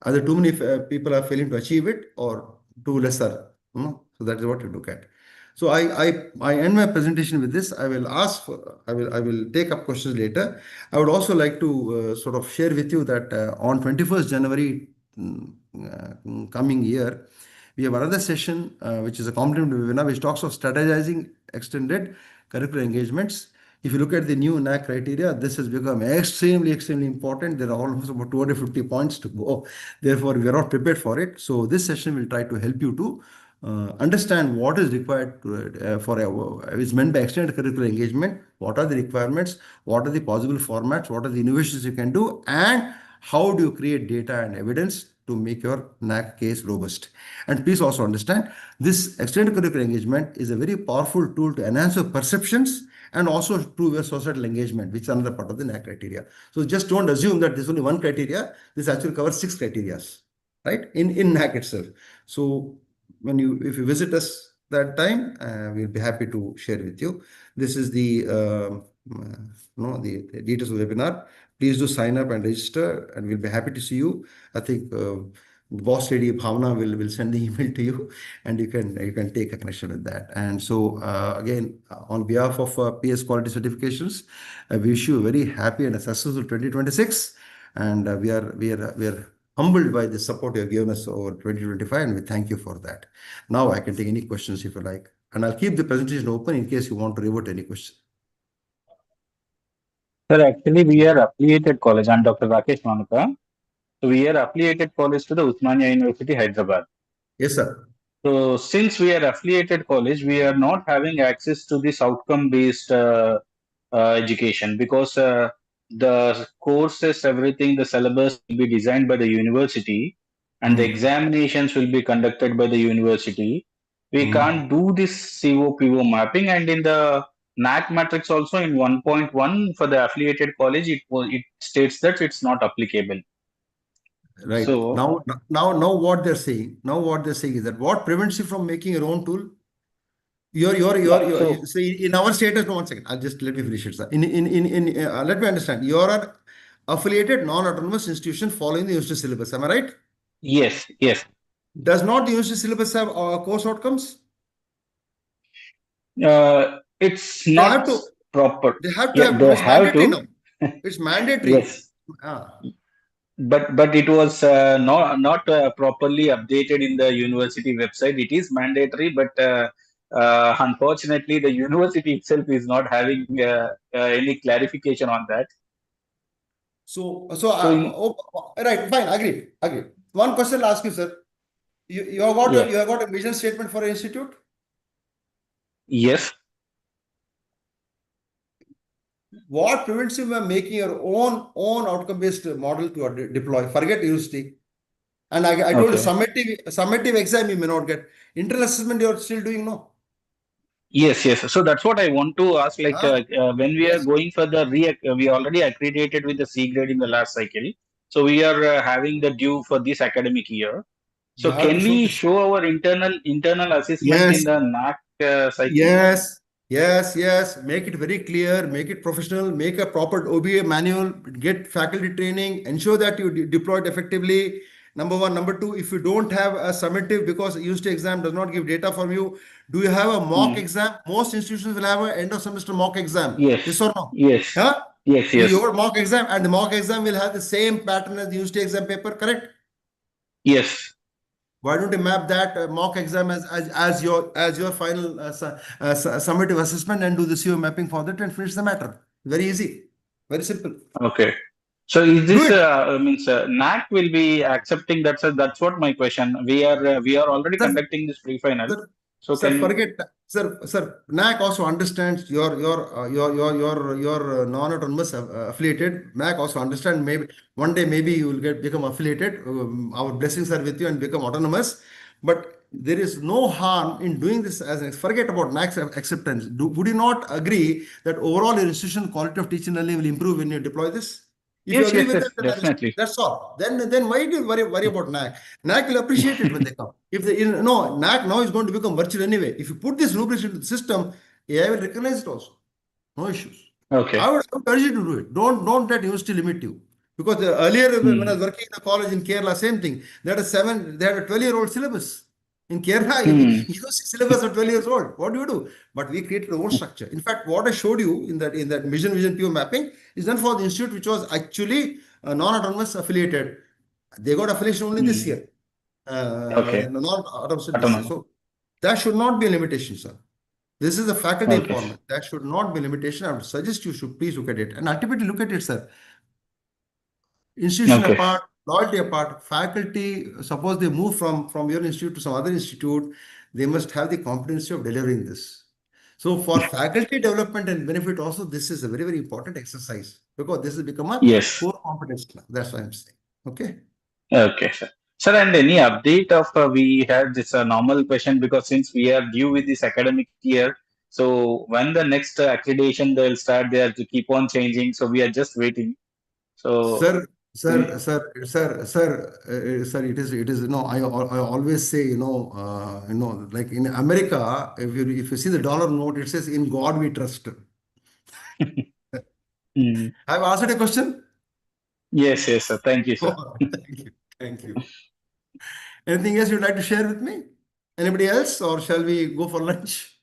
Either too many people are failing to achieve it or too lesser. So that is what you look at. So I end my presentation with this. I will take up questions later. I would also like to sort of share with you that on 21st January coming year, we have another session which is a complimentary webinar which talks of strategizing extended curricular engagements. If you look at the new NAC criteria, this has become extremely, extremely important. There are almost about 250 points to go. Therefore, we are not prepared for it. So this session will try to help you to understand what is required is meant by extended curricular engagement, what are the requirements, what are the possible formats, what are the innovations you can do, and how do you create data and evidence to make your NAC case robust. And please also understand, this extended curricular engagement is a very powerful tool to enhance your perceptions and also improve your societal engagement, which is another part of the NAC criteria. So just don't assume that there's only one criteria. This actually covers 6 criteria, right? In NAC itself. So if you visit us that time, we'll be happy to share with you. This is the the details of the webinar. Please do sign up and register, and we'll be happy to see you. I think boss lady Bhavna will send the email to you, and you can take a connection with that. And so again, on behalf of PS Quality Certifications, I wish you a very happy and a successful 2026. And we are humbled by the support you have given us over 2025, and we thank you for that. Now I can take any questions if you like, and I'll keep the presentation open in case you want to revert any question. Sir, actually, we are affiliated college. I'm Dr. Rakesh Manuka. So we are affiliated college to the Usmania University, Hyderabad. Yes, sir. So since we are affiliated college, we are not having access to this outcome-based education because the courses, everything, the syllabus will be designed by the university and the examinations will be conducted by the university. We can't do this CO-PO mapping, and in the NAC matrix also in 1.1 for the affiliated college, it states that it's not applicable. Right. So now what they're saying is that what prevents you from making your own tool? So in our status, no, 1 second. I'll just let me finish it, sir. Let me understand. You are an affiliated non-autonomous institution following the university syllabus. Am I right? yes. Does not the university syllabus have course outcomes? It's They not have to. proper. They have to Yeah, have. they It's have mandatory to. now. It's mandatory. Yes. But it was not properly updated in the university website. It is mandatory, but unfortunately, the university itself is not having any clarification on that. Right, fine, agree. One question I'll ask you, sir. You have got a vision statement for an institute? Yes. What prevents you from making your own outcome-based model to deploy? Forget university. And I told you summative exam you may not get. Internal assessment you're still doing, no? Yes. So that's what I want to ask. Like when we are going for the we already accredited with the C grade in the last cycle. So we are having the due for this academic year. So can we show our internal assessment in the NAC cycle? Yes. Make it very clear, make it professional, make a proper OBA manual, get faculty training, ensure that you deploy it effectively. Number one. Number two, if you don't have a summative because university exam does not give data from you, do you have a mock exam? Most institutions will have an end of semester mock exam. Yes or no? Yes. Huh? Yes. Your mock exam, and the mock exam will have the same pattern as the university exam paper, correct? Yes. Why don't you map that mock exam as your final summative assessment and do the CO mapping for that and finish the matter? Very easy, very simple. Okay. So is this means NAC will be accepting that? So that's what my question. We are already conducting this pre-final. So can Sir, NAC also understands your non-autonomous affiliated. NAC also understand maybe one day maybe you will become affiliated. Our blessings are with you and become autonomous. But there is no harm in doing this as forget about NAC's acceptance. Would you not agree that overall your institution quality of teaching and learning will improve when you deploy this? If you Yes, agree yes, with yes, that, then definitely. that's all. Then why do you worry about NAC? NAC will appreciate it when they come. If they no NAC now is going to become virtual anyway. If you put this rubrics into the system, AI will recognize it also. No issues. Okay. I would urge you to do it. Don't let university limit you. Because earlier when I was working in a college in Kerala, same thing. They had a 12-year-old syllabus. In Kerala, Hmm. you see syllabus of 12 years old. What do? But we created our own structure. In fact, what I showed you in that vision PO mapping is done for the institute which was actually non-autonomous affiliated. They got affiliation only this Hmm. year. Okay. Non-autonomous this year. Autonomous. So that should not be a limitation, sir. This is a faculty Okay. empowerment. That should not be a limitation. I would suggest you should please look at it. And ultimately look at it, sir. Institution Okay. apart, loyalty apart, faculty, suppose they move from your institute to some other institute, they must have the competency of delivering this. So for faculty development and benefit also, this is a very, very important exercise because this has become a Yes. core competence now. That's what I'm saying. Okay. Okay, sir. Sir, and any update of we had this normal question because since we are due with this academic year, so when the next accreditation they'll start, they have to keep on changing. So we are just waiting. So Sir, sir, it is, I always say, like in America, if you see the dollar note, it says, "In God we trust." Hmm. I've answered a question. Yes, yes, sir. Thank you, sir. Thank you. Thank you. Anything else you'd like to share with me? Anybody else, or shall we go for lunch?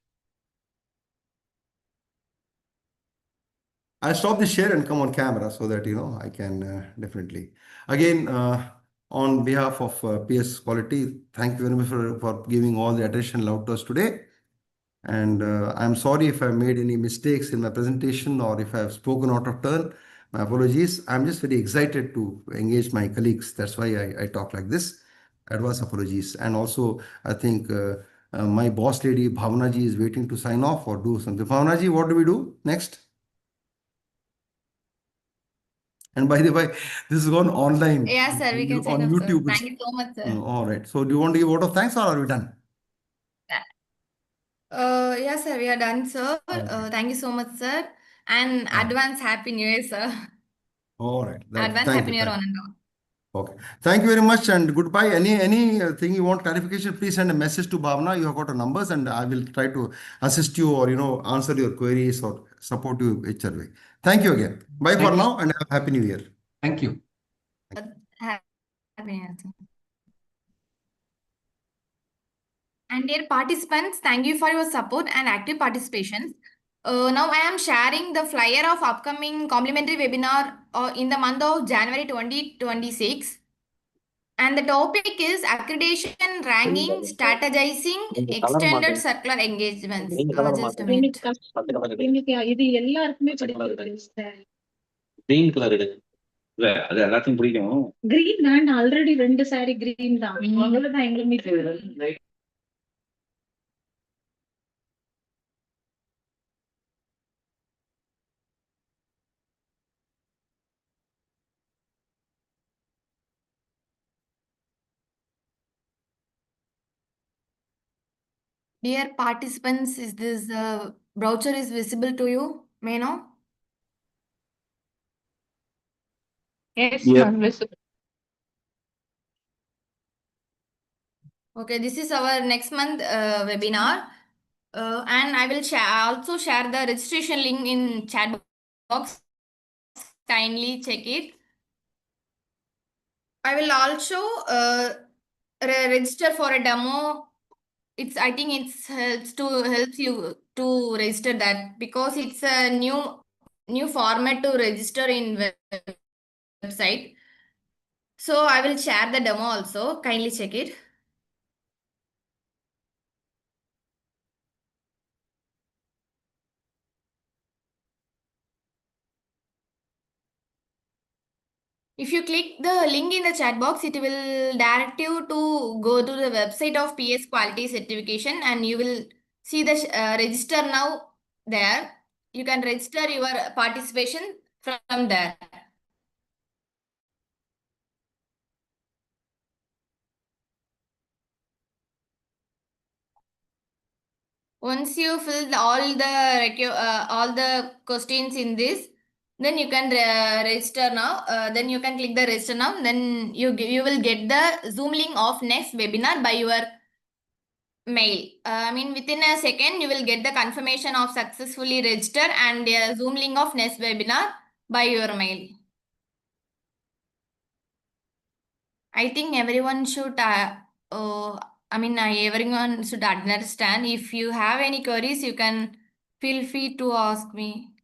I'll stop the share and come on camera so that I can definitely. Again, on behalf of PS Quality, thank you very much for giving all the attention allowed to us today. And I'm sorry if I made any mistakes in my presentation or if I have spoken out of turn. My apologies. I'm just very excited to engage my colleagues. That's why I talk like this. Advance apologies. And also, I think my boss lady, Bhavana ji, is waiting to sign off or do something. Bhavana ji, what do we do next? And by the way, this is gone online Yeah, sir, we can sign on off, sir. YouTube. Thank you so much, sir. All right. So, do you want to give vote of thanks or are we done? Yeah, sir, we are done, sir. Okay. Thank you so much, sir. And Ah, advance Happy New Year, sir. all right. Advance Thank Happy you. New Year Thank on you. and on. Okay. Thank you very much and goodbye. Any thing you want clarification, please send a message to Bhavna. You have got her numbers and I will try to assist you or answer your queries or support you whichever way. Thank you again. Bye for Thank you. now and have a happy new year. Thank you. Happy New Year, sir. And dear participants, thank you for your support and active participation. Now I am sharing the flyer of upcoming complimentary webinar in the month of January 2026. And the topic is accreditation, ranking, strategizing, extended circular engagements. Just a minute. இன்னைக்கு இது எல்லாருக்குமே படிக்கிறது green colour எடுங்க இல்ல அது எல்லாத்தையும் பிடிக்கும் green நான் ஆல்ரெடி 2 சாரி கிரீன் தான் அவ்வளவுதான் எங்க meet Dear participants, is this brochure is visible to you? May I know? Yes Yep. Ma'am visible Okay, this is our next month webinar. And I will also share the registration link in chat box. Kindly check it. I will also register for a demo. I think helps you to register that because it's a new format to register in website. So I will share the demo also. Kindly check it. If you click the link in the chat box, it will direct you to go to the website of PS Quality Certification and you will See the register now there. You can register your participation from there. Once you fill all the questions in this, then you can register now. Then you can click the register now. Then you will get the Zoom link of next webinar by your mail. I mean, within a second, you will get the confirmation of successfully registered and Zoom link of next webinar by your mail. I think everyone should, everyone should understand. If you have any queries, you can feel free to ask me.